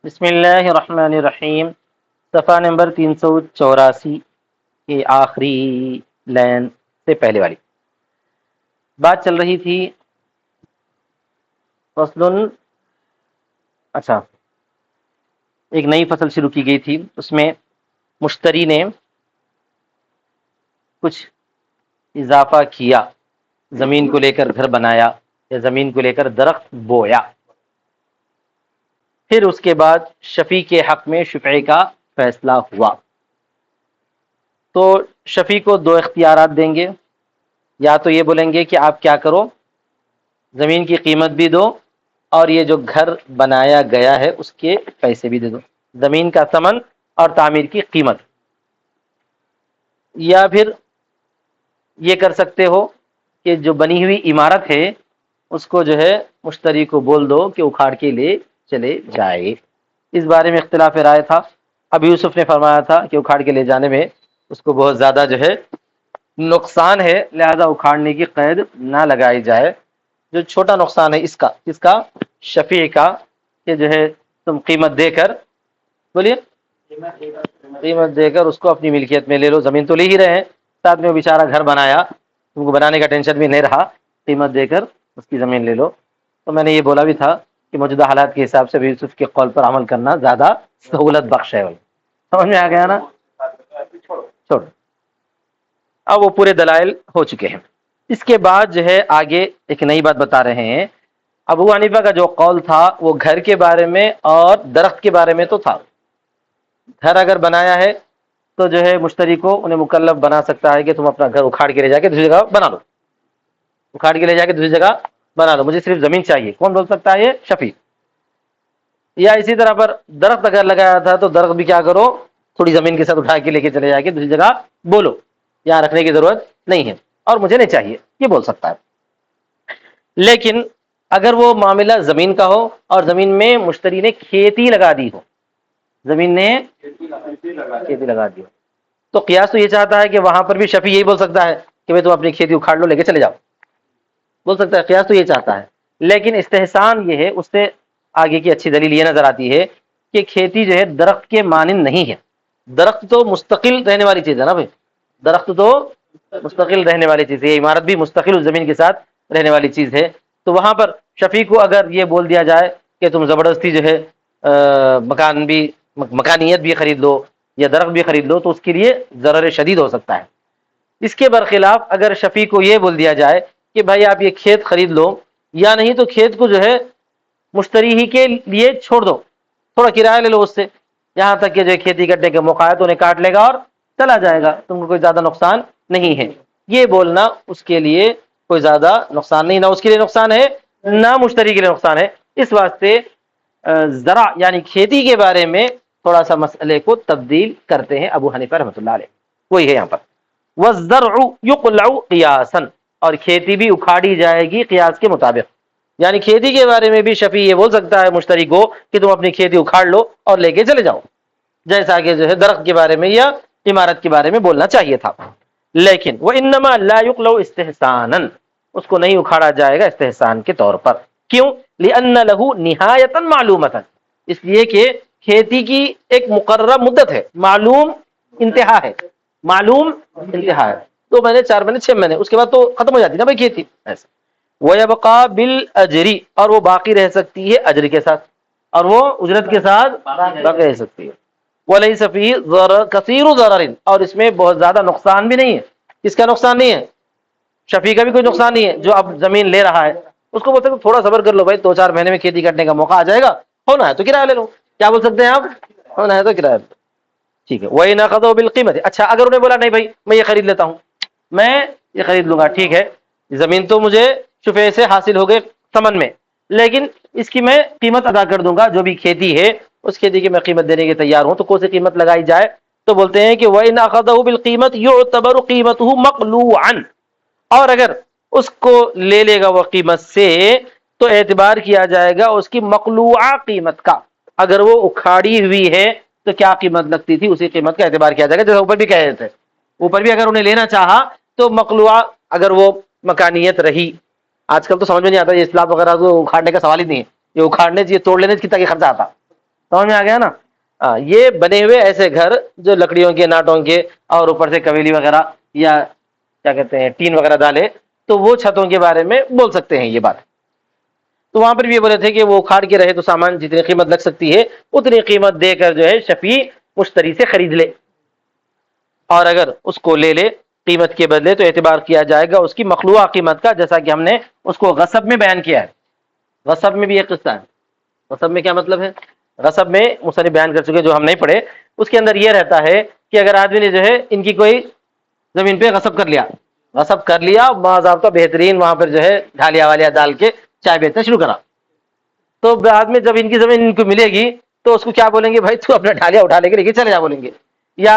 بسم اللہ الرحمن الرحیم، صفحہ نمبر 384 کے آخری لائن سے پہلے والی بات چل رہی تھی۔ فصل، اچھا، ایک نئی فصل شروع کی گئی تھی، اس میں مشتری نے کچھ اضافہ کیا، زمین کو لے کر گھر بنایا یا زمین کو لے کر درخت بویا۔ پھر اس کے بعد شفیع کے حق میں شفعے کا فیصلہ ہوا۔ تو شفیع کو دو اختیارات دیں گے، یا تو یہ بولیں گے کہ آپ کیا کرو، زمین کی قیمت بھی دو اور یہ جو گھر بنایا گیا ہے اس کے پیسے بھی دے دو، زمین کا ثمن اور تعمیر کی قیمت۔ یا پھر یہ کر سکتے ہو کہ جو بنی ہوئی عمارت ہے اس کو جو ہے مشتری کو بول دو کہ اکھاڑ کے لے چلے جائے۔ اس بارے میں اختلاف رائے تھا۔ ابو یوسف نے فرمایا تھا کہ اکھاڑ کے لے جانے میں اس کو بہت زیادہ جو ہے نقصان ہے، لہذا اکھاڑنے کی قید نہ لگائی جائے۔ جو چھوٹا نقصان ہے اس کا شفیع کا، کہ جو ہے تم قیمت دے کر، بولیے، قیمت دے کر اس کو اپنی ملکیت میں لے لو، زمین تو لے ہی رہے ہیں، ساتھ میں وہ بیچارہ گھر بنایا، تم کو بنانے کا ٹینشن بھی نہیں رہا، قیمت دے کر اس کی زمین لے لو۔ تو میں نے یہ بولا بھی تھا کہ موجودہ حالات کے حساب سے ابو یوسف کے قول پر عمل کرنا زیادہ سہولت بخش ہے۔ سمجھ میں آ گیا نا؟ چھوڑ، اب وہ پورے دلائل ہو چکے ہیں۔ اس کے بعد جو ہے آگے ایک نئی بات بتا رہے ہیں۔ ابو حنیفہ کا جو قول تھا وہ گھر کے بارے میں اور درخت کے بارے میں تو تھا۔ گھر اگر بنایا ہے تو جو ہے مشتری کو انہیں مکلف بنا سکتا ہے کہ تم اپنا گھر اکھاڑ کے لے جا کے دوسری جگہ بنا لو، اکھاڑ کے لے جا کے دوسری جگہ بنا لو، مجھے صرف زمین چاہیے۔ کون بول سکتا ہے؟ یہ شفیع۔ یا اسی طرح پر درخت اگر لگایا تھا تو درخت بھی کیا کرو، تھوڑی زمین کے ساتھ اٹھا کے لے کے چلے جا کے دوسری جگہ بولو، یہاں رکھنے کی ضرورت نہیں ہے اور مجھے نہیں چاہیے، یہ بول سکتا ہے۔ لیکن اگر وہ معاملہ زمین کا ہو اور زمین میں مشتری نے کھیتی لگا دی ہو، زمین نے کھیتی لگا دی ہو، تو قیاس تو یہ چاہتا ہے کہ وہاں پر بھی شفیع یہی بول سکتا ہے کہ بھئی تم اپنی کھیتی اکھاڑ لو، لے کے چلے جاؤ، بول سکتا ہے، قیاس تو یہ چاہتا ہے۔ لیکن استحسان یہ ہے، اس سے آگے کی اچھی دلیل یہ نظر آتی ہے کہ کھیتی جو ہے درخت کے مانند نہیں ہے۔ درخت تو مستقل رہنے والی چیز ہے نا بھائی، درخت تو مستقل رہنے والی چیز ہے، یہ عمارت بھی مستقل اس زمین کے ساتھ رہنے والی چیز ہے۔ تو وہاں پر شفیع کو اگر یہ بول دیا جائے کہ تم زبردستی جو ہے مکانیت بھی خرید لو یا درخت بھی خرید لو، تو اس کے لیے ضرر شدید ہو سکتا ہے۔ اس کے برخلاف اگر شفیع کو یہ بول دیا جائے کہ بھائی آپ یہ کھیت خرید لو، یا نہیں تو کھیت کو جو ہے مشتری ہی کے لیے چھوڑ دو، تھوڑا کرایہ لے لو اس سے، یہاں تک کہ جو کھیتی کرنے کے موقع ہے تو انہیں کاٹ لے گا اور چلا جائے گا، تم کو کوئی زیادہ نقصان نہیں ہے۔ یہ بولنا اس کے لیے کوئی زیادہ نقصان نہیں، نہ اس کے لیے نقصان ہے نہ مشتری کے لیے نقصان ہے۔ اس واسطے زرع یعنی کھیتی کے بارے میں تھوڑا سا مسئلے کو تبدیل کرتے ہیں ابو حنیفہ رحمۃ اللہ علیہ، وہی ہے یہاں پر وَالزَّرْعُ يُقْلَعُ قِيَاسًا، اور کھیتی بھی اکھاڑی جائے گی قیاس کے مطابق۔ یعنی کھیتی کے بارے میں بھی شفیع یہ بول سکتا ہے مشتری کو کہ تم اپنی کھیتی اکھاڑ لو اور لے کے چلے جاؤ، جیسا کہ جو ہے درخت کے بارے میں یا عمارت کے بارے میں بولنا چاہیے تھا۔ لیکن وَإِنَّمَا لَا يُقْلَعُ اسْتِحْسَانًا، اس کو نہیں اکھاڑا جائے گا استحسان کے طور پر۔ کیوں؟ لِأَنَّ لَهُ نِهَایَةً مَعْلُومَةً، اس لیے کہ کھیتی کی ایک مقررہ مدت ہے، معلوم انتہا ہے، معلوم انتہا ہے، 2 مہینے 4 مہینے 6 مہینے، اس کے بعد تو ختم ہو جاتی نا بھائی کھیتی ایسے۔ وَيَبْقَى بِالْأَجْرِ، اور وہ باقی رہ سکتی ہے اجر کے ساتھ، اور وہ اجرت کے ساتھ باقی رہ سکتی ہے۔ وَلَيْسَ فِيهِ كَثِيرُ ضَرَرٍ، اور اس میں بہت زیادہ نقصان بھی نہیں ہے۔ کس کا نقصان نہیں ہے؟ شفیع کا بھی کوئی نقصان نہیں ہے۔ جو اب زمین لے رہا ہے اس کو بولتے ہیں تھوڑا صبر کر لو بھائی، 2-4 مہینے میں کھیتی کرنے کا موقع آ جائے گا، ہونا ہے تو کرایہ لے لو۔ کیا بول سکتے ہیں آپ؟ ہونا ہے تو کرایہ لے لو، ٹھیک ہے۔ وَإِنْ أَخَذَهُ بِالْقِيمَةِ، اچھا اگر انہیں بولا نہیں بھائی میں یہ خرید لیتا ہوں، میں یہ خرید لوں گا، ٹھیک ہے، زمین تو مجھے شفیع سے حاصل ہو گئے ثمن میں، لیکن اس کی میں قیمت ادا کر دوں گا، جو بھی کھیتی ہے اس کھیتی کی میں قیمت دینے کے تیار ہوں، تو کون سی قیمت لگائی جائے؟ تو بولتے ہیں کہ وَإِنْ أَخَذَهُ بِالْقِيمَةِ يُعْتَبَرُ قِيمَتُهُ مَقْلُوعًا، اور اگر اس کو لے لے گا وہ قیمت سے تو اعتبار کیا جائے گا اس کی مقلوعہ قیمت کا۔ اگر وہ اکھاڑی ہوئی ہے تو کیا قیمت لگتی تھی اسی قیمت کا اعتبار کیا جائے گا، جیسے اوپر بھی کہہ رہے تھے، اوپر بھی اگر انہیں لینا چاہا تو مقلوعہ، اگر وہ مکانیت رہی، آج کل تو سمجھ میں نہیں آتا یہ اصلاح وغیرہ، تو اکھاڑنے کا سوال ہی نہیں ہے، یہ اکھاڑنے چاہیے، توڑ لینے کتنا خرچہ آتا، سمجھ میں آ گیا نا؟ یہ بنے ہوئے ایسے گھر جو لکڑیوں کے ناٹوں کے اور اوپر سے کویلی وغیرہ یا کیا کہتے ہیں ٹین وغیرہ ڈالے، تو وہ چھتوں کے بارے میں بول سکتے ہیں یہ بات۔ تو وہاں پر بھی یہ بولے تھے کہ وہ اکھاڑ کے رہے تو سامان جتنی قیمت لگ سکتی ہے اتنی قیمت دے کر جو ہے شفیع مشتری سے خرید لے، اور اگر اس کو لے لے قیمت کے بدلے تو اعتبار کیا جائے گا اس کی مخلوعہ قیمت کا، جیسا کہ ہم نے اس کو غصب میں بیان کیا ہے۔ غصب میں بھی ایک قصہ ہے۔ غصب میں کیا مطلب ہے؟ غصب میں مصنف بیان کر چکے، جو ہم نہیں پڑھے، اس کے اندر یہ رہتا ہے کہ اگر آدمی نے جو ہے ان کی کوئی زمین پہ غصب کر لیا، غصب کر لیا باضابطہ بہترین وہاں پر جو ہے ڈھالیا والیا ڈال کے چائے بیچنا شروع کرا، تو بعد میں جب ان کی زمین ان کو ملے گی تو اس کو کیا بولیں گے؟ بھائی تو اپنا ڈھالیا اٹھا لے کے لے کے چلے جا بولیں گے، یا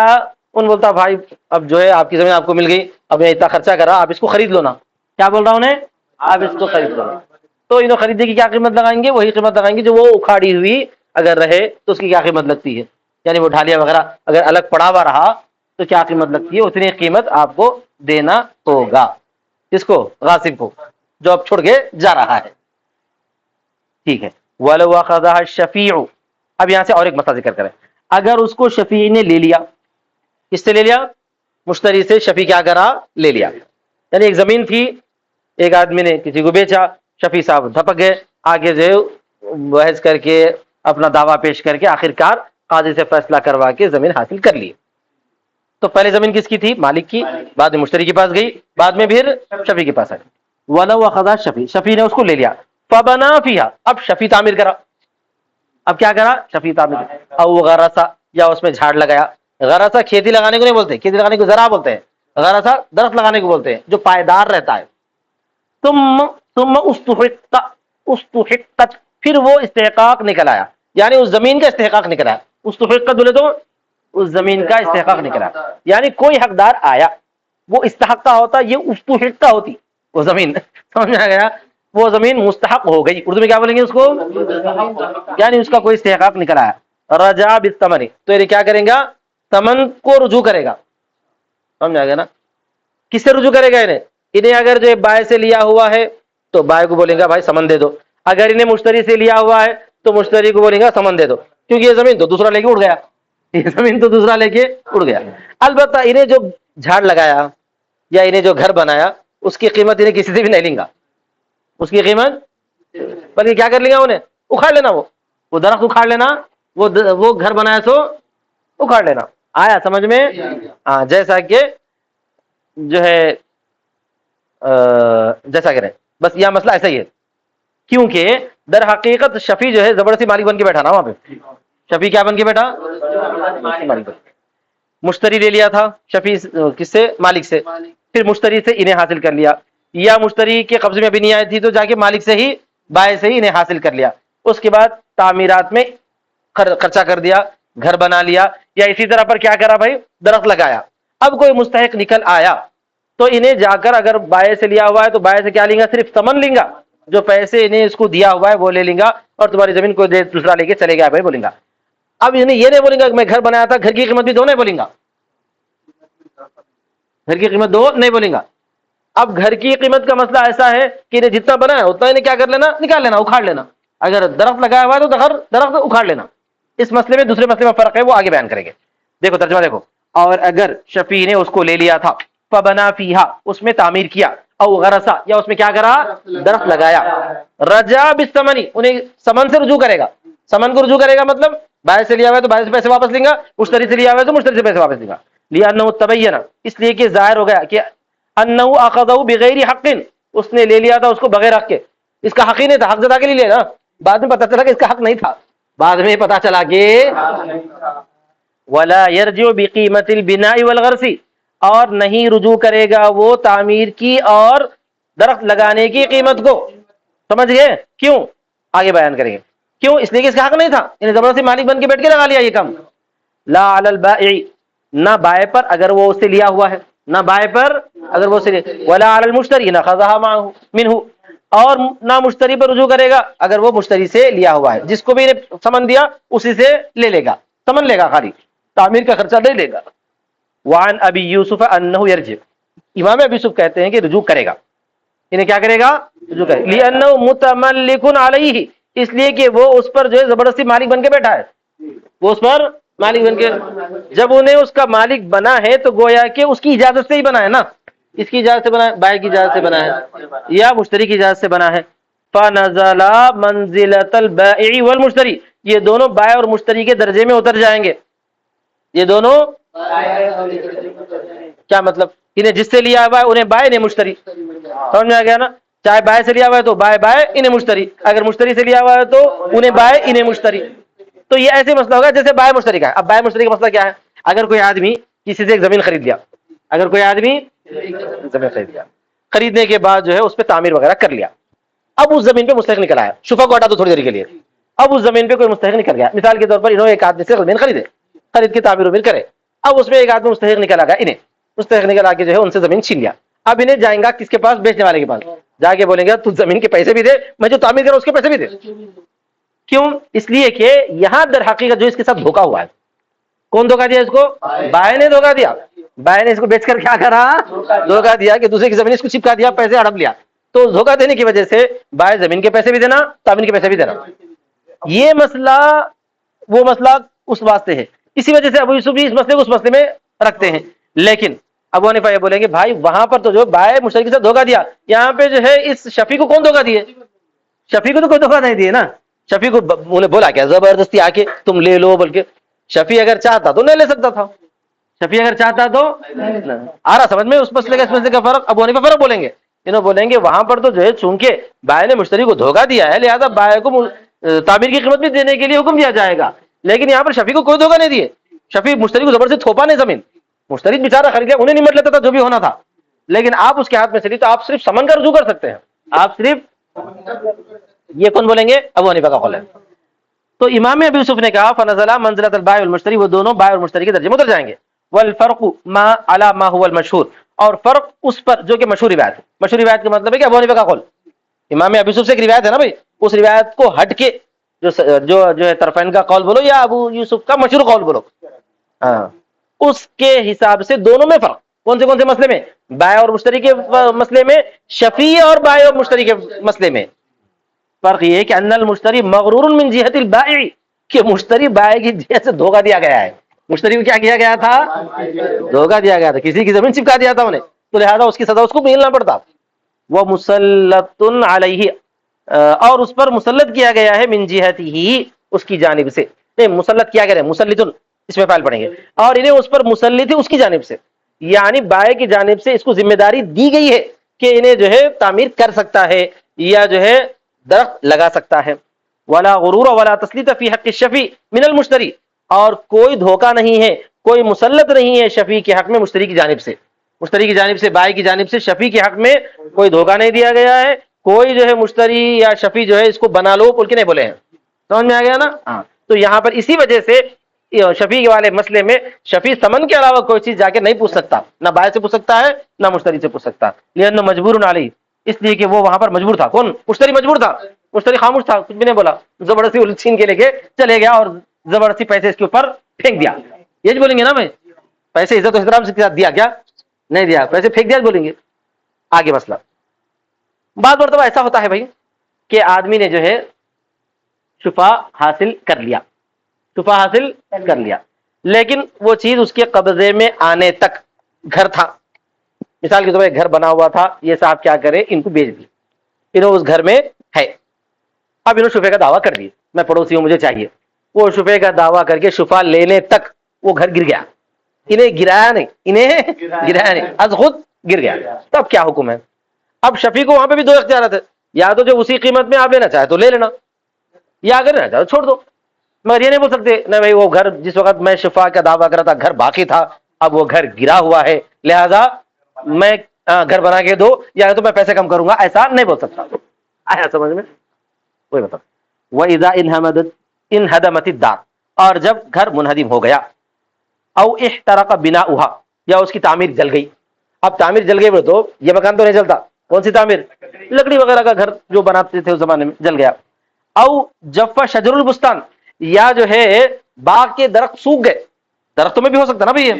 ان بولتا بھائی اب جو ہے آپ کی زمین آپ کو مل گئی، اب میں اتنا خرچہ کرا، آپ اس کو خرید لو نا۔ کیا بول رہا ہوں انہیں؟ آپ اس کو خرید لو نا۔ تو انہوں خریدنے کی کیا قیمت لگائیں گے؟ وہی قیمت لگائیں گے جو وہ اکھاڑی ہوئی اگر رہے تو اس کی کیا قیمت لگتی ہے، یعنی وہ ڈھالیا وغیرہ اگر الگ پڑا ہوا رہا تو کیا قیمت لگتی ہے، اتنی قیمت آپ کو دینا ہوگا۔ کس کو؟ غاصب کو، جو اب چھوڑ کے جا رہا ہے۔ ٹھیک ہے۔ وَلَوْ أَخَذَهَا الشَّفِيعُ، اب یہاں سے اور ایک مسئلہ ذکر کریں۔ اگر اس کو شفیع نے لے لیا، کس سے لے لیا؟ مشتری سے شفیع کیا کرا؟ لے لیا۔ یعنی ایک زمین تھی، ایک آدمی نے کسی کو بیچا، شفیع صاحب دھپک گئے، آگے جو بحث کر کے اپنا دعویٰ پیش کر کے آخر کار قاضی سے فیصلہ کروا کے زمین حاصل کر لی۔ تو پہلے زمین کس کی تھی؟ مالک کی، بعد میں مشتری کے پاس گئی، بعد میں پھر شفیع کے پاس آئی۔ وَلَوْ أَخَذَ الشَّفِيعُ، شفیع نے اس کو لے لیا، فَبَنَا فِيهَا، اب شفیع تعمیر کرا، اب کیا کرا؟ شفیع تعمیر، او غرسا، یا اس میں جھاڑ لگایا۔ غرسا کھیتی لگانے کو نہیں بولتے، کھیتی لگانے کو زرع بولتے ہیں، غرسا درخت لگانے کو بولتے ہیں جو پائیدار رہتا ہے۔ ثم استحقت، پھر وہ استحقاق نکل آیا، یعنی اس زمین کا استحقاق نکل آیا۔ استحقت بولے تو اس زمین کا استحقاق نکل آیا، یعنی کوئی حقدار آیا، وہ استحقہ ہوتا، یہ استحقہ ہوتی وہ زمین، سمجھ میں آ گیا؟ وہ زمین مستحق ہو گئی، اردو میں کیا بولیں گے اس کو؟ یعنی اس کا کوئی استحقاق نکل آیا۔ رجع بالثمن، تو یہ کیا کریں گا؟ ثمن کو رجوع کرے گا، سمجھ آ گیا نا؟ کس سے رجوع کرے گا؟ انہیں اگر جو بائے سے لیا ہوا ہے تو بائے کو بولیں گا بھائی سمن دے دو، اگر انہیں مشتری سے لیا ہوا ہے تو مشتری کو بولیں گا سمن دے دو، کیونکہ یہ زمین تو دوسرا لے کے اڑ گیا، یہ زمین تو دوسرا لے کے اڑ گیا۔ البتہ انہیں جو جھاڑ لگایا یا انہیں جو گھر بنایا اس کی قیمت انہیں کسی سے بھی نہیں لیں گا، اس کی قیمت، بلکہ کیا کر لیں گا؟ انہیں اکھاڑ لینا، وہ درخت اکھاڑ لینا، وہ گھر بنایا سو اکھاڑ لینا۔ آیا سمجھ میں؟ ہاں، جیسا کہ جو ہے جیسا کہ بس یہ مسئلہ ایسا ہی ہے، کیونکہ در حقیقت شفیع جو ہے زبردستی مالک بن کے بیٹھا نا وہاں پہ، شفیع کیا بن کے بیٹھا؟ مشتری لے لیا تھا شفیع کس سے؟ مالک سے، پھر مشتری سے انہیں حاصل کر لیا، یا مشتری کے قبضے میں بھی نہیں آئی تھی تو جا کے مالک سے ہی، بائے سے ہی انہیں حاصل کر لیا، اس کے بعد تعمیرات میں خرچہ کر دیا، گھر بنا لیا، یا اسی طرح پر کیا کرا بھائی؟ درخت لگایا۔ اب کوئی مستحق نکل آیا تو انہیں جا کر اگر بائے سے لیا ہوا ہے تو بائے سے کیا لیں گا؟ صرف ثمن لیں گا، جو پیسے انہیں اس کو دیا ہوا ہے وہ لے لیں گا، اور تمہاری زمین کو دوسرا لے کے چلے گیا بھائی بولیں گا۔ اب انہیں یہ نہیں بولیں گا کہ میں گھر بنایا تھا، گھر کی قیمت بھی دو نہیں بولیں گا، گھر کی قیمت دو نہیں بولیں گا۔ اب گھر کی قیمت کا مسئلہ ایسا ہے کہ انہیں جتنا بنا ہے اتنا انہیں کیا کر لینا؟ نکال لینا، اکھاڑ لینا۔ اگر درخت لگایا ہوا ہے تو درخت اکھاڑ لینا۔ اس مسئلے میں دوسرے مسئلے میں فرق ہے، وہ آگے بیان کریں گے۔ دیکھو ترجمہ دیکھو، اور اگر شفیع نے اس کو لے لیا تھا، فبنا فیہا، اس میں تعمیر کیا، او غرسا، یا اس میں کیا کرا؟ درخت لگایا، رجع بالثمن، انہیں سمن سے رجوع کرے گا۔ سمن کو رجوع کرے گا مطلب بائے سے لیا ہوا ہے تو بائے سے پیسے واپس لیں گا، مشتری سے لیا ہوا ہے تو مشتری سے پیسے واپس لیں گا۔ لأنہ تبین، اس لیے کہ ظاہر ہو گیا کہ انہ اخذہ بغیر حق، اس نے لے لیا تھا اس کو بغیر حق کے، اس کا حق ہی نہیں تھا، حق زدہ کے لیے لیا نا، بعد میں پتہ چلا کہ اس کا حق نہیں تھا، بعد میں پتہ چلا کہ ولا يرجع بقیمت البناء والغرس، اور نہیں رجوع کرے گا وہ تعمیر کی اور درخت لگانے کی قیمت کو، سمجھ گئے؟ کیوں؟ آگے بیان کریں گے کیوں، اس لیے کہ اس کا حق نہیں تھا، انہیں زبردستی مالک بن کے بیٹھ کے لگا لیا یہ کام۔ لا علی البائع، نہ بائے پر اگر وہ اس سے لیا ہوا ہے، نہ بائے پر اگر وہ سے، ولا علی المشتری نہ خذها معه منه، اور نہ مشتری پر رجوع کرے گا اگر وہ مشتری سے لیا ہوا ہے، جس کو بھی سمن دیا اسی سے لے لے گا، سمن لے گا، خالی تعمیر کا خرچہ نہیں لے گا۔ وعن ابی یوسف انہ یرجع، امام ابی یوسف کہتے ہیں کہ رجوع کرے گا، انہیں کیا کرے گا؟ رجوع کرے گا، لأنہ متملک علیہ، اس لیے کہ وہ اس پر جو ہے زبردستی مالک بن کے بیٹھا ہے، وہ اس پر مالک بن کے، جب انہیں اس کا مالک بنا ہے تو گویا کہ اس کی اجازت سے ہی بنا ہے نا، اس کی اجازت سے بنا ہے، بائع کی اجازت سے بنا ہے یا مشتری کی اجازت سے بنا ہے. فنزل منزلۃ البائع والمشتری، یہ دونوں بائع اور مشتری کے درجے میں اتر جائیں گے. یہ دونوں کیا مطلب؟ انہیں جس سے لیا ہوا ہے انہیں بائع انہیں مشتری، سمجھ میں آ گیا نا؟ چاہے بائع سے لیا ہوا ہے تو بائع بائع انہیں مشتری، اگر مشتری سے لیا ہوا ہے تو انہیں بائع انہیں مشتری. تو یہ ایسے مسئلہ ہوگا جیسے بائع مشتری کا ہے. اب بائع مشتری کا مسئلہ کیا ہے؟ اگر کوئی آدمی کسی سے ایک زمین خرید لیا، اگر کوئی آدمی زمین خرید لیا، خریدنے کے بعد جو ہے اس پہ تعمیر وغیرہ کر لیا، اب اس زمین پہ مستحق نکل آیا. شفا کو ہٹا دو تھوڑی دیر کے لیے، اب اس زمین پہ کوئی مستحق نکل گیا. مثال کے طور پر انہوں نے ایک آدمی سے زمین خریدے، خرید کے تعمیر ومیر کرے، اب اس میں ایک آدمی مستحق نکل آ گیا، انہیں مستحق نکل آ کے جو ہے ان سے زمین چھین لیا. اب انہیں جائیں گا کس کے پاس؟ بیچنے والے کے پاس. جا کے بولیں گے تو زمین کے پیسے بھی دے، میں جو تعمیر کروں اس کے پیسے بھی دے. کیوں؟ اس لیے کہ یہاں در حقیقت جو اس کے ساتھ دھوکا ہوا ہے. کون دھوکا دیا اس کو؟ بائع نے دھوکا دیا. بائع نے اس کو بیچ کر کیا کرا؟ دھوکا دیا کہ دوسرے کی زمین اس کو چپکا دیا، پیسے ہڑپ لیا. تو دھوکا دینے کی وجہ سے بائع زمین کے پیسے بھی دینا، تعمیر کے پیسے بھی دینا. یہ مسئلہ وہ مسئلہ اس واسطے ہے. اسی وجہ سے ابو یوسف بھی اس مسئلے کو اس مسئلے میں رکھتے ہیں. لیکن ابو حنیفہ یہ بولیں گے بھائی وہاں پر تو جو بائع مشتری کے ساتھ دھوکا دیا، یہاں پہ جو ہے اس شفیع کو کون دھوکا دیے؟ شفیع کو تو کوئی دھوکا نہیں دیے نا. شفیع کو انہیں بولا کیا زبردستی آ کے تم لے لو؟ بلکہ شفیع اگر چاہتا تو نہیں لے سکتا تھا. شفیع اگر چاہتا تو آ رہا سمجھ میں اس مسئلے کا اس مسئلے کا فرق؟ ابو حنیفہ فرق بولیں گے، انہوں بولیں گے وہاں پر تو جو ہے چونکہ بائع نے مشتری کو دھوکا دیا ہے لہذا بائع کو تعمیر کی قیمت بھی دینے کے لیے حکم دیا جائے گا. لیکن یہاں پر شفیع کو کوئی دھوکا نہیں دیے. شفیع مشتری کو زبردستی تھوپا نہیں زمین، مشتری بیچارہ خرید گیا، انہیں نمٹ لیتا تھا جو بھی ہونا تھا. لیکن آپ اس کے ہاتھ میں چلی تو آپ صرف سمن کا رجوع کر سکتے ہیں. آپ صرف یہ کون بولیں گے؟ ابو حنیفہ کا قول ہے. تو امام ابو یوسف نے کہا فنزل منزلۃ البائع والمشتری، وہ دونوں بائع اور مشتری کے درجے میں اتر جائیں گے. والفرق ما على ما هو المشهور، اور فرق اس پر جو کہ مشہور روایت ہے. مشہور روایت کا مطلب ہے کہ ابو حنیفہ کا قول، امام ابو یوسف سے ایک روایت ہے نا بھائی، اس روایت کو ہٹ کے جو ہے طرفین کا قول بولو یا ابو یوسف کا مشہور قول بولو، ہاں اس کے حساب سے دونوں میں فرق. کون سے مسئلے میں؟ بائع اور مشتری کے مسئلے میں، شفیع اور بائع اور مشتری کے مسئلے میں. فرق یہ ہے کہ ان المشتری مغرور من جہت البائع، کہ مشتری بائع کی جہت سے دھوکا دیا گیا ہے. مشتری کو کیا کیا گیا تھا؟ دھوکا دیا گیا تھا، کسی کی زمین چپکا دیا تھا انہیں، تو لہذا اس کی سزا اس کو ملنا پڑتا. وہ مسلط علیہ، اور اس پر مسلط کیا گیا ہے، من جہت ہی اس کی جانب سے. نہیں مسلط کیا گیا ہے، مسلط اس میں فائل پڑھیں گے، اور انہیں اس پر مسلط ہے اس کی جانب سے، یعنی بائع کی جانب سے اس کو ذمہ داری دی گئی ہے کہ انہیں جو ہے تعمیر کر سکتا ہے یا جو ہے درخت لگا سکتا ہے. ولا غرور ولا تسلیط فی حق الشفیع من المشتری، اور کوئی دھوکا نہیں ہے، کوئی مسلط نہیں ہے شفیع کے حق میں مشتری کی جانب سے. مشتری کی جانب سے، بائع کی جانب سے شفیع کے حق میں کوئی دھوکا نہیں دیا گیا ہے. کوئی جو ہے مشتری یا شفیع جو ہے اس کو بنا لو بول کے نہیں بولے ہیں. سمجھ میں آ گیا نا؟ ہاں. تو یہاں پر اسی وجہ سے شفیع والے مسئلے میں شفیع ثمن کے علاوہ کوئی چیز جا کے نہیں پوچھ سکتا، نہ بائع سے پوچھ سکتا ہے نہ مشتری سے پوچھ سکتا. لأنه مجبور علیہ، اس لیے کہ وہ وہاں پر مجبور تھا. کون؟ مشتری مجبور تھا. مشتری خاموش تھا، کچھ بھی نہیں بولا، زبردستی چھین کے لے کے چلے گیا اور زبردستی پیسے اس کے اوپر پھینک دیا. یہ بولیں گے نا بھائی پیسے عزت و احترام سے دیا کیا؟ نہیں دیا، پیسے پھینک دیا بولیں گے. آگے مسئلہ بعض مرتبہ ایسا ہوتا ہے بھائی کہ آدمی نے جو ہے شفا حاصل کر لیا، شفا حاصل کر لیا، لیکن وہ چیز اس کے قبضے میں آنے تک گھر تھا. مثال کے طور پر گھر بنا ہوا تھا، یہ صاحب کیا کرے ان کو بیچ دی، انہوں اس گھر میں ہے. اب انہوں شفے کا دعویٰ کر دی، میں پڑوسی ہوں مجھے چاہیے. وہ شفے کا دعویٰ کر کے شفا لینے تک وہ گھر گر گیا. انہیں گرایا نہیں، انہیں گرایا نہیں، از خود گر گیا. تب کیا حکم ہے؟ اب شفیع کو وہاں پہ بھی دو اختیارات ہے، یا تو جو اسی قیمت میں آپ لینا چاہے تو لے لینا، یا اگر لینا چاہے تو چھوڑ دو. مگر یہ نہیں بول سکتے نہیں بھائی وہ گھر جس وقت میں شفا کا دعویٰ کرا تھا گھر باقی تھا، اب وہ گھر گرا ہوا ہے لہذا میں گھر بنا کے دو یا تو میں پیسے کم کروں گا، ایسا نہیں بول سکتا. آیا سمجھ میں؟ وہی بتا. وَإِذَا انْهَدَمَتِ الدَّارُ، اور جب گھر منہدم ہو گیا، او احترق بناؤها، یا اس کی تعمیر جل گئی. اب تعمیر جل گئی تو یہ مکان تو نہیں چلتا، کون سی تعمیر؟ لکڑی وغیرہ کا گھر جو بناتے تھے اس زمانے میں جل گیا. او جف شجر البستان، یا جو ہے باغ کے درخت سوکھ گئے. درختوں میں بھی ہو سکتا نا بھائی،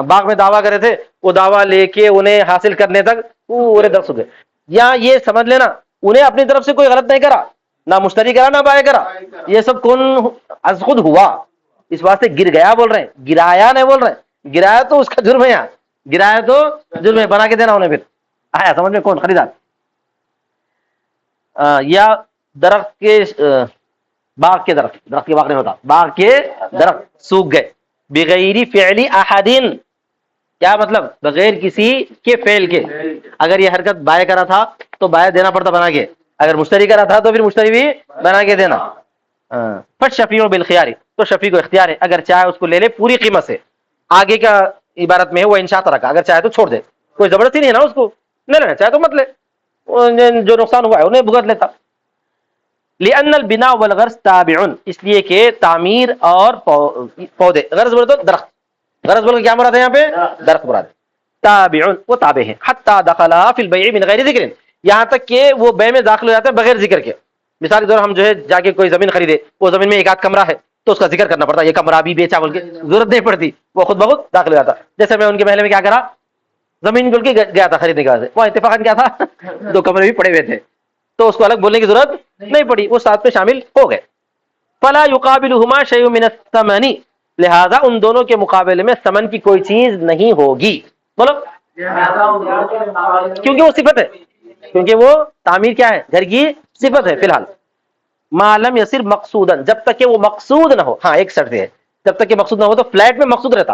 باغ میں دعویٰ کرے تھے وہ دعویٰ لے کے انہیں حاصل کرنے تک پورے درخت سوکھ گئے. یا یہ سمجھ لینا انہیں اپنی طرف سے کوئی غلط نہیں کرا، نہ مشتری کرا نہ بائع کرا، یہ سب کون از خود ہوا. اس واسطے گر گیا بول رہے ہیں، گرایا نہیں بول رہے ہیں، گرایا تو اس کا جرم ہے، یہاں گرایا تو جرم ہے، بنا کے دینا انہیں پھر. آیا سمجھ میں؟ کون خریدار یا درخت کے باغ کے درخت کے باغ نہیں ہوتا، باغ کے درخت سوکھ گئے بغیر فعل احد، کیا مطلب؟ بغیر کسی کے فعل کے. اگر یہ حرکت بائیں کرا تھا تو بائیں دینا پڑتا بنا کے، اگر مشتری کرا تھا تو پھر مشتری بھی بنا کے دینا. پس شفیع بالخیار، تو شفیع کو اختیار ہے، اگر چاہے اس کو لے لے پوری قیمت سے. آگے کا عبارت میں ہے وہ انشاء رکھا، اگر چاہے تو چھوڑ دے، کوئی زبردستی نہیں ہے نا اس کو، لے لینا چاہے تو مت لے، جو نقصان ہوا ہے انہیں بھگت لیتا. لأن البناء والغرض تابع، اس لیے کہ تعمیر اور پودے، غرض بولے تو درخت، غرض بولے کیا مراد ہے یہاں پہ؟ درخت مراد ہے. تابع، وہ تابع ہیں. حتی دخلا فی البیع من غیر ذکر، یہاں تک کہ وہ بے میں داخل ہو جاتا ہے بغیر ذکر کے. مثال کے طور ہم جو ہے جا کے کوئی زمین خریدے، وہ زمین میں ایک آدھ کمرہ ہے تو اس کا ذکر کرنا پڑتا ہے، یہ کمرہ بھی بیچا بول کے، ضرورت نہیں پڑتی، وہ خود بخود داخل ہو جاتا. جیسے میں ان کے محلے میں کیا کرا، زمین بول کے گیا تھا خریدنے کے بعد، وہ اتفاقاً کیا تھا، دو کمرے بھی پڑے ہوئے تھے، تو اس کو الگ بولنے کی ضرورت نہیں پڑی، وہ ساتھ میں شامل ہو گئے. فلا يقابلهما شيء من الثمن، لہذا ان دونوں کے مقابلے میں ثمن کی کوئی چیز نہیں ہوگی. بولو، کیونکہ وہ صفت ہے، کیونکہ وہ تعمیر کیا ہے، گھر کی صفت ہے فی الحال. ما لم یصر مقصودا، جب تک کہ وہ مقصود نہ ہو. ہاں ایک شرط ہے، جب تک کہ مقصود نہ ہو. تو فلیٹ میں مقصود رہتا،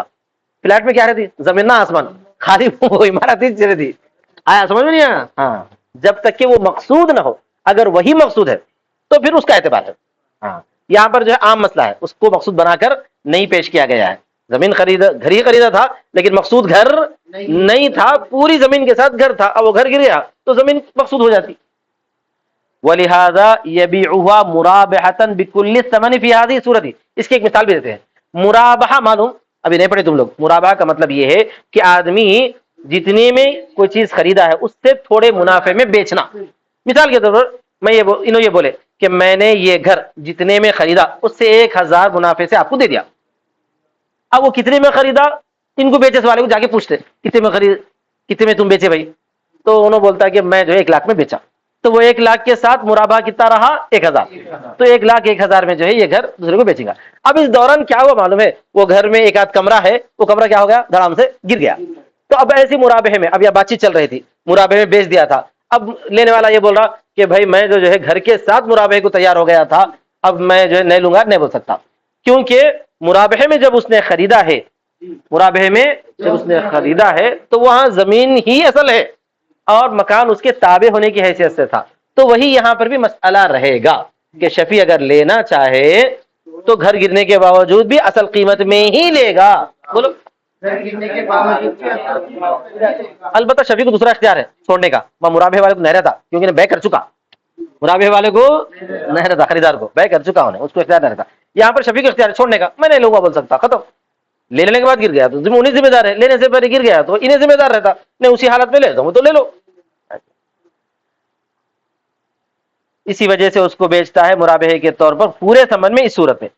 فلیٹ میں کیا رہتی، زمین نہ آسمان، خالی وہ عمارت ہی رہتی. آیا سمجھ میں نہیں آیا؟ ہاں جب تک کہ وہ مقصود نہ ہو، اگر وہی مقصود ہے تو پھر اس کا اعتبار ہے. ہاں یہاں پر جو ہے عام مسئلہ ہے، اس کو مقصود بنا کر نہیں پیش کیا گیا ہے. زمین خریدا، گھر ہی خریدا تھا لیکن مقصود گھر نہیں تھا، پوری زمین کے ساتھ گھر تھا، اب وہ گھر گر گیا تو زمین مقصود ہو جاتی. ولہذا یبیعها مرابحة بكل الثمن في هذه الصورت، اس کی ایک مثال بھی دیتے ہیں. مرابحہ معلوم، ابھی نہیں پڑھے تم لوگ. مرابحہ کا مطلب یہ ہے کہ آدمی جتنے میں کوئی چیز خریدا ہے اس سے تھوڑے منافع میں بیچنا. مثال کے طور پر میں یہ بولے کہ میں نے یہ گھر جتنے میں خریدا اس سے 1000 منافع سے آپ کو دے دیا. اب وہ کتنے میں خریدا، ان کو بیچے والے کو جا کے پوچھتے کتنے میں خرید، کتنے میں تم بیچے بھائی، تو انہوں بولتا کہ میں جو ہے 1 لاکھ میں بیچا. تو وہ 1 لاکھ کے ساتھ مرابحہ کتنا رہا، 1000. تو 1,01,000 میں جو ہے یہ گھر دوسرے کو بیچے گا. اب اس دوران کیا ہوا معلوم ہے، وہ گھر میں ایک آدھ کمرہ ہے، وہ کمرہ کیا ہو گیا، دھڑام سے گر گیا. تو اب ایسی مرابحے میں، اب یہ بات چیت چل رہی تھی، مرابحے میں بیچ دیا تھا. اب لینے والا یہ بول رہا کہ بھائی میں جو ہے گھر کے ساتھ مرابحے کو تیار ہو گیا تھا، اب میں جو ہے نہیں لوں گا، نہیں بول سکتا، کیونکہ مرابحے میں جب اس نے خریدا ہے، مرابحے میں جب اس نے خریدا ہے تو وہاں زمین ہی اصل ہے اور مکان اس کے تابع ہونے کی حیثیت سے تھا. تو وہی یہاں پر بھی مسئلہ رہے گا کہ شفیع اگر لینا چاہے تو گھر گرنے کے باوجود بھی اصل قیمت میں ہی لے گا. بولو، البتہ شفیع کو دوسرا اختیار ہے چھوڑنے کا، وہ مرابحے والے کو نہیں رہتا کیونکہ بے کر چکا، مرابحے والے کو نہیں رہتا، خریدار کو بے کر چکا انہیں، اس کو اختیار نہیں رہتا. یہاں پر شفیع کو اختیار ہے چھوڑنے کا، میں نہیں لوں گا بول سکتا، ختم. لے لینے کے بعد گر گیا تو انہیں ذمہ دار ہے، لینے سے پہلے گر گیا تو انہیں ذمہ دار رہتا، نہیں اسی حالت میں لے دو تو لے لو. اسی وجہ سے اس کو بیچتا ہے مرابحے کے طور پر پورے ثمن میں اس صورت میں.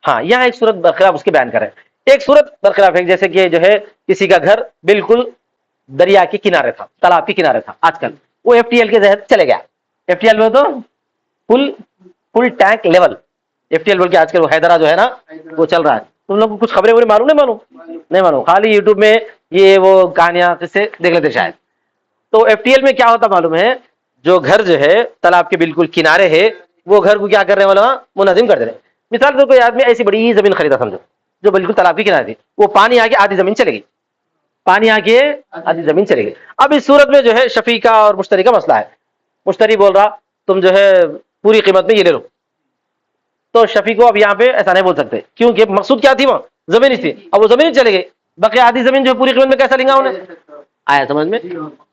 ہاں یہاں ایک صورت برخلاف اس کے بیان کریں، ایک صورت برخلاف ہے، جیسے کہ جو ہے کسی کا گھر بالکل دریا کے کنارے تھا، تالاب کے کنارے تھا. آج کل وہ ایف ٹی ایل کے تحت چلے گیا. ایف ٹی ایل میں تو full tank level, F T L بول کے آج کل وہ حیدرا جو ہے نا وہ چل رہا ہے. تم لوگ کو کچھ خبریں وبریں معلوم نہیں معلوم، خالی یوٹیوب میں یہ وہ کہانیاں سے دیکھ لیتے شاید. تو ایف ٹی ایل میں کیا ہوتا معلوم ہے، جو گھر جو ہے تالاب کے بالکل کنارے ہے وہ گھر کو کیا کر رہے ہیں والا منہدم کر دے رہے ہیں. مثال سے کوئی آدمی ایسی بڑی زمین خریدا سمجھو جو بالکل تالاب کے کنارے تھی، وہ پانی آ کے آدھی زمین چلے گی، پانی آ کے آدھی زمین چلے گی. اب اس صورت میں جو ہے شفیع کا اور مشتری کا مسئلہ ہے. مشتری بول رہا تم جو ہے پوری قیمت میں یہ لے لو، تو شفیع کو اب یہاں پہ ایسا نہیں بول سکتے کیونکہ مقصود کیا تھی، وہ زمین ہی تھی. اب وہ زمین چلے گئی، بقیہ آدھی زمین جو پوری قیمت میں کیسا لیں گا انہیں. آیا سمجھ میں؟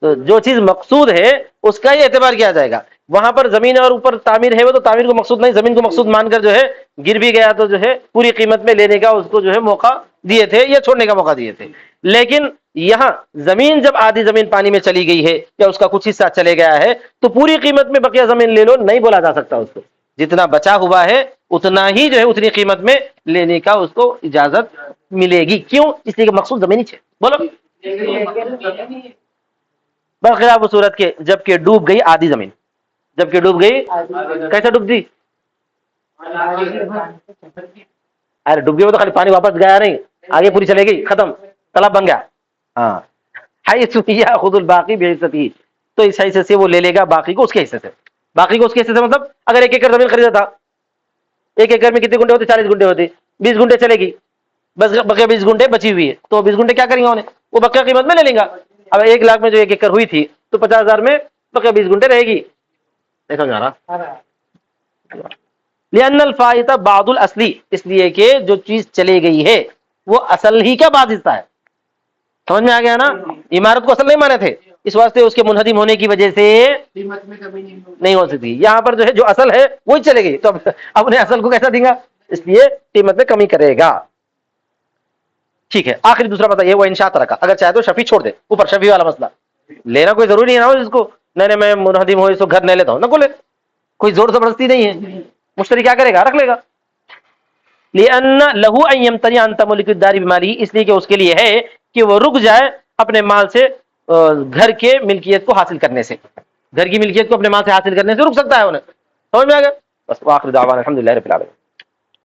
تو جو چیز مقصود ہے اس کا ہی اعتبار کیا جائے گا. وہاں پر زمین اور اوپر تعمیر ہے وہ تو تعمیر کو مقصود نہیں، زمین کو مقصود مان کر جو ہے گر بھی گیا تو جو ہے پوری قیمت میں لینے کا اس کو جو ہے موقع دیے تھے یا چھوڑنے کا موقع دیے تھے. لیکن یہاں زمین جب آدھی زمین پانی میں چلی گئی ہے یا اس کا کچھ حصہ چلے گیا ہے تو پوری قیمت میں بقیہ زمین لے لو نہیں بولا جا سکتا. اس کو جتنا بچا ہوا ہے اتنا ہی جو ہے اتنی قیمت میں لینے کا اس کو اجازت ملے گی. کیوں؟ اس لیے کہ مقصود زمین ہی ہے. بولو، برخلاف وہ صورت کے جبکہ ڈوب گئی آدھی زمین، جبکہ ڈوب گئی، کیسے ڈوب دی، ارے ڈوب گئے تو خالی پانی واپس گیا نہیں, آگے پوری چلے گئی, ختم, تالاب بن گیا. ہاں حیث یاخذ الباقی بعزته, تو اس حیثیت سے وہ لے لے گا باقی کو اس کے حصے سے. باقی کو اس کے حصے سے مطلب اگر 1 ایکڑ زمین خریدا تھا, 1 ایکڑ میں کتنے گنٹے ہوتے, 40 گنٹے ہوتے, 20 گنٹے چلے گی, بس بقیہ 20 گنٹے بچی ہوئی ہے, تو 20 گنٹے کیا کریں گے انہیں, وہ بقیہ قیمت میں لے لیں گا. اب 1 لاکھ میں جو 1 ایکڑ ہوئی تھی تو 50,000 میں بقیہ 20 گنٹے رہے گی. نہیں سمجھ آ رہا؟ لأن الفائت بعض الاصلی, اس لیے کہ جو چیز چلے گئی ہے وہ اصل ہی کا بعض حصہ ہے. سمجھ میں آ گیا نا, عمارت کو اصل نہیں مانے تھے, اس واسطے اس کے منہدم ہونے کی وجہ سے قیمت میں کمی نہیں ہو سکتی. یہاں پر جو ہے جو اصل ہے وہی چلے گئی, تو اب اپنے اصل کو کیسا دیں گا, اس لیے قیمت میں کمی کرے گا. ٹھیک ہے, آخری دوسرا بتائیے, وہ انشاء رکھا, اگر چاہے تو شفیع چھوڑ دے, اوپر شفیع والا مسئلہ لینا کوئی ضروری نہیں ہے اس کو, نہیں میں منہدم ہو اس کو گھر نہیں لیتا ہوں نہ کھولے, کوئی زور زبردستی نہیں ہے, مشتری کیا کرے گا, رکھ لے گا. لأن له ان يمتنع عن تملك الدار بماله, اس لیے کہ اس کے لیے ہے کہ وہ رک جائے اپنے مال سے گھر کے ملکیت کو حاصل کرنے سے, گھر کی ملکیت کو اپنے مال سے حاصل کرنے سے رک سکتا ہے انہیں. سمجھ میں آ گیا؟ بس. واخر دعوانا الحمدللہ رب العالمین.